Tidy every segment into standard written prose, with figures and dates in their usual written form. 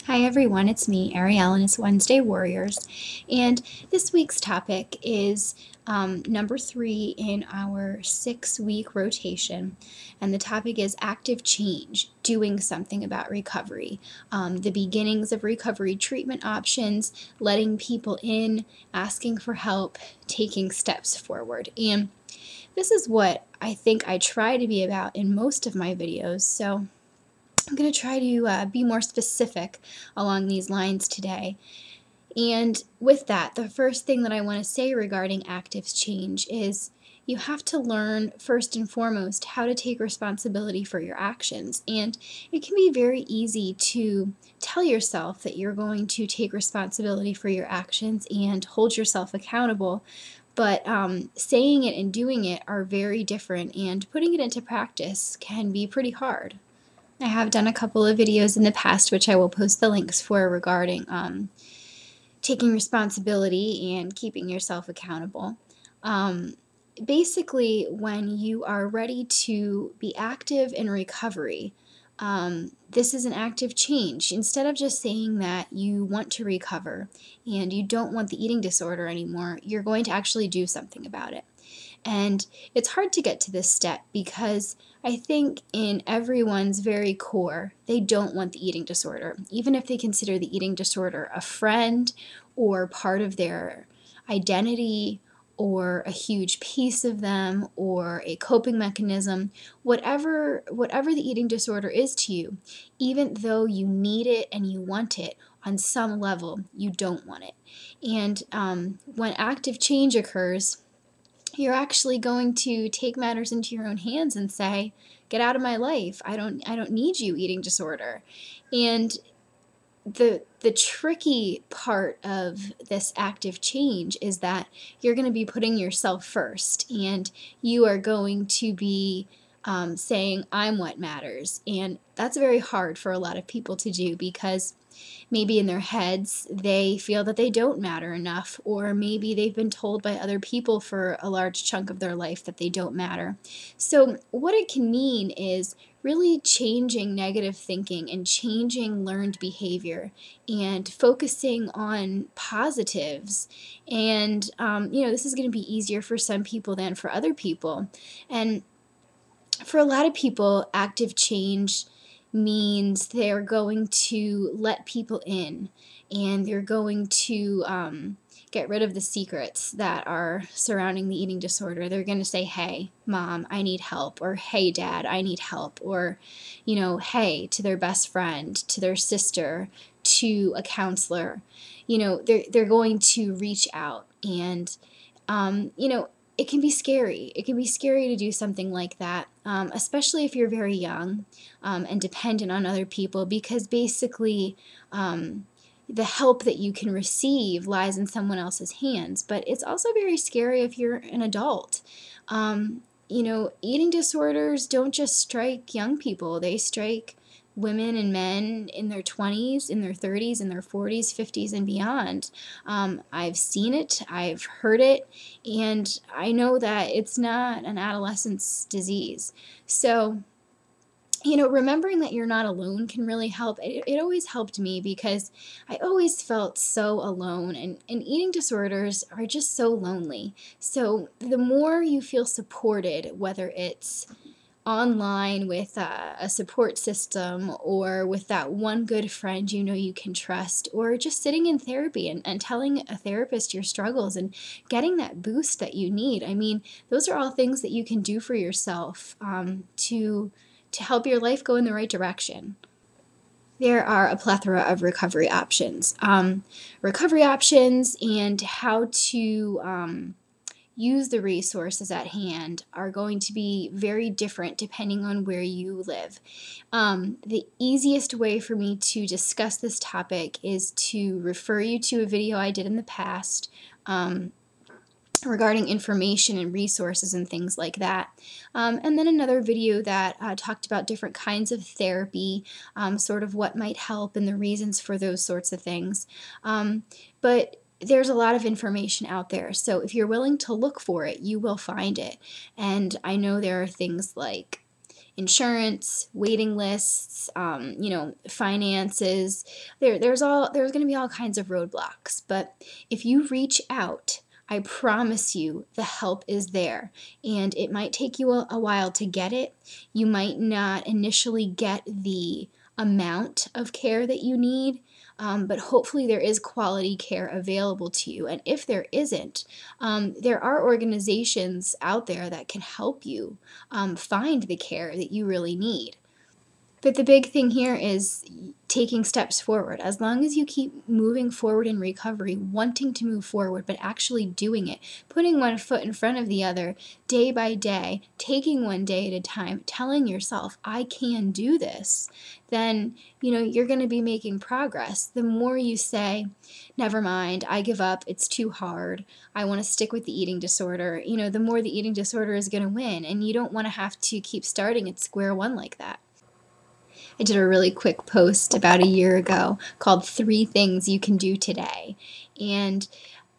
Hi everyone, it's me, Arielle, and it's Wednesday Warriors. And this week's topic is number 3 in our 6-week rotation. And the topic is active change, doing something about recovery. The beginnings of recovery treatment options, letting people in, asking for help, taking steps forward. And this is what I think I try to be about in most of my videos. So I'm going to try to be more specific along these lines today. And with that, the first thing that I want to say regarding active change is you have to learn first and foremost how to take responsibility for your actions. And it can be very easy to tell yourself that you're going to take responsibility for your actions and hold yourself accountable. But saying it and doing it are very different, and putting it into practice can be pretty hard. I have done a couple of videos in the past, which I will post the links for, regarding taking responsibility and keeping yourself accountable. Basically, when you are ready to be active in recovery, this is an active change. Instead of just saying that you want to recover and you don't want the eating disorder anymore, you're going to actually do something about it. And it's hard to get to this step because I think in everyone's very core, they don't want the eating disorder. Even if they consider the eating disorder a friend or part of their identity or a huge piece of them or a coping mechanism, whatever the eating disorder is to you, even though you need it and you want it, on some level, you don't want it. And when active change occurs, you're actually going to take matters into your own hands and say, get out of my life. I don't need you, eating disorder. And the tricky part of this active change is that you're going to be putting yourself first, and you are going to be saying, I'm what matters. And that's very hard for a lot of people to do, because maybe in their heads they feel that they don't matter enough, or maybe they've been told by other people for a large chunk of their life that they don't matter. So what it can mean is really changing negative thinking and changing learned behavior and focusing on positives. And this is going to be easier for some people than for other people. And for a lot of people, active change means they're going to let people in, and they're going to get rid of the secrets that are surrounding the eating disorder. They're going to say, hey, mom, I need help, or hey, dad, I need help, or, hey, to their best friend, to their sister, to a counselor. They're going to reach out, and, it can be scary. It can be scary to do something like that, especially if you're very young and dependent on other people, because basically the help that you can receive lies in someone else's hands. But it's also very scary if you're an adult. Eating disorders don't just strike young people. They strike women and men in their 20s, in their 30s, in their 40s, 50s, and beyond. I've seen it, I've heard it, and I know that it's not an adolescent's disease. So, remembering that you're not alone can really help. It always helped me, because I always felt so alone, and eating disorders are just so lonely. So the more you feel supported, whether it's online with a support system, or with that one good friend you can trust, or just sitting in therapy and telling a therapist your struggles and getting that boost that you need. I mean, those are all things that you can do for yourself to help your life go in the right direction. There are a plethora of recovery options. And how to use the resources at hand are going to be very different depending on where you live. The easiest way for me to discuss this topic is to refer you to a video I did in the past regarding information and resources and things like that. And then another video that talked about different kinds of therapy, sort of what might help and the reasons for those sorts of things. But there's a lot of information out there, so if you're willing to look for it, you will find it. And I know there are things like insurance, waiting lists, finances. There's going to be all kinds of roadblocks. But if you reach out, I promise you the help is there. And it might take you a while to get it. You might not initially get the amount of care that you need, but hopefully there is quality care available to you. And if there isn't, there are organizations out there that can help you find the care that you really need. But the big thing here is taking steps forward. As long as you keep moving forward in recovery, wanting to move forward, but actually doing it, putting one foot in front of the other day by day, taking one day at a time, telling yourself, I can do this, then you're going to be making progress. The more you say, never mind, I give up, it's too hard, I want to stick with the eating disorder, the more the eating disorder is going to win, and you don't want to have to keep starting at square one like that. I did a really quick post about a year ago called 3 Things You Can Do Today. And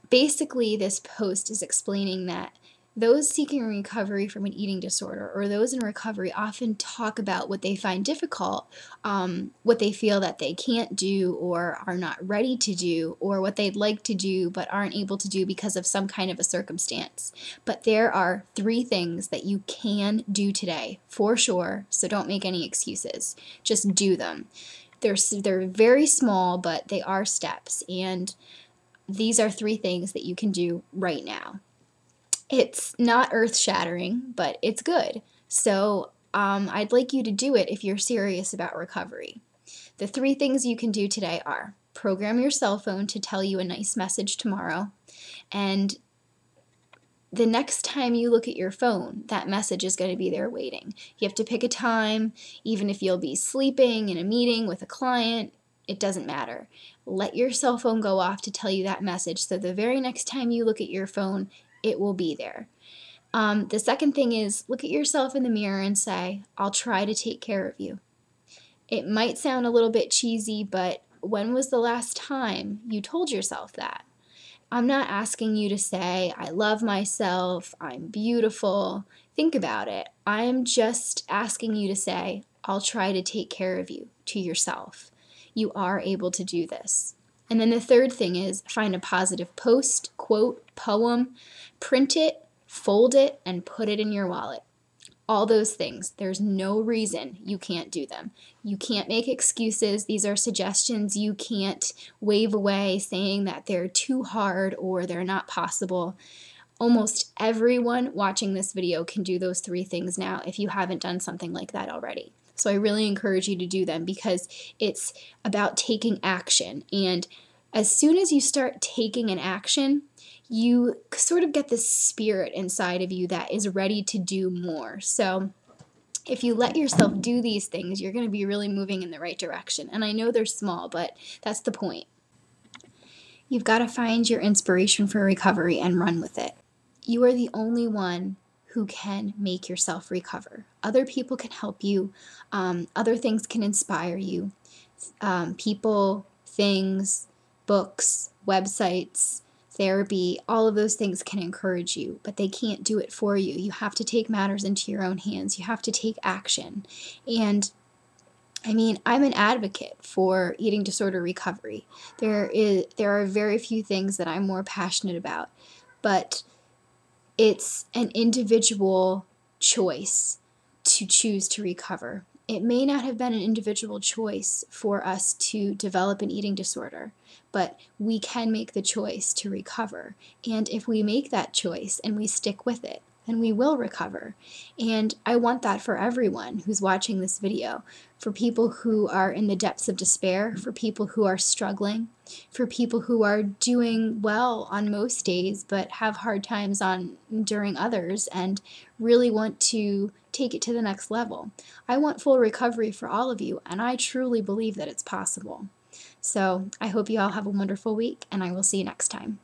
basically this post is explaining that those seeking recovery from an eating disorder or those in recovery often talk about what they find difficult, what they feel that they can't do or are not ready to do, or what they'd like to do but aren't able to do because of some kind of a circumstance. But there are 3 things that you can do today, for sure, so don't make any excuses. Just do them. They're very small, but they are steps, and these are 3 things that you can do right now. It's not earth-shattering, but it's good. So I'd like you to do it if you're serious about recovery. The 3 things you can do today are: program your cell phone to tell you a nice message tomorrow, and the next time you look at your phone, that message is going to be there waiting. You have to pick a time, even if you'll be sleeping in a meeting with a client, it doesn't matter. Let your cell phone go off to tell you that message, so the very next time you look at your phone, it will be there. The second thing is, look at yourself in the mirror and say, I'll try to take care of you. It might sound a little bit cheesy, but when was the last time you told yourself that? I'm not asking you to say, I love myself, I'm beautiful. Think about it. I'm just asking you to say, I'll try to take care of you, to yourself. You are able to do this. And then the third thing is, find a positive post, quote, poem, print it, fold it, and put it in your wallet. All those things. There's no reason you can't do them. You can't make excuses. These are suggestions you can't wave away saying that they're too hard or they're not possible. Almost everyone watching this video can do those 3 things now if you haven't done something like that already. So I really encourage you to do them because it's about taking action. And as soon as you start taking an action, you sort of get this spirit inside of you that is ready to do more. So if you let yourself do these things, you're going to be really moving in the right direction. And I know they're small, but that's the point. You've got to find your inspiration for recovery and run with it. You are the only one who can make yourself recover. Other people can help you. Other things can inspire you. People, things, books, websites, therapy, all of those things can encourage you, but they can't do it for you. You have to take matters into your own hands. You have to take action. And I'm an advocate for eating disorder recovery. There are very few things that I'm more passionate about, but it's an individual choice to choose to recover. It may not have been an individual choice for us to develop an eating disorder, but we can make the choice to recover. And if we make that choice and we stick with it, then we will recover. And I want that for everyone who's watching this video, for people who are in the depths of despair, for people who are struggling, for people who are doing well on most days but have hard times during others and really want to take it to the next level. I want full recovery for all of you, and I truly believe that it's possible. So I hope you all have a wonderful week, and I will see you next time.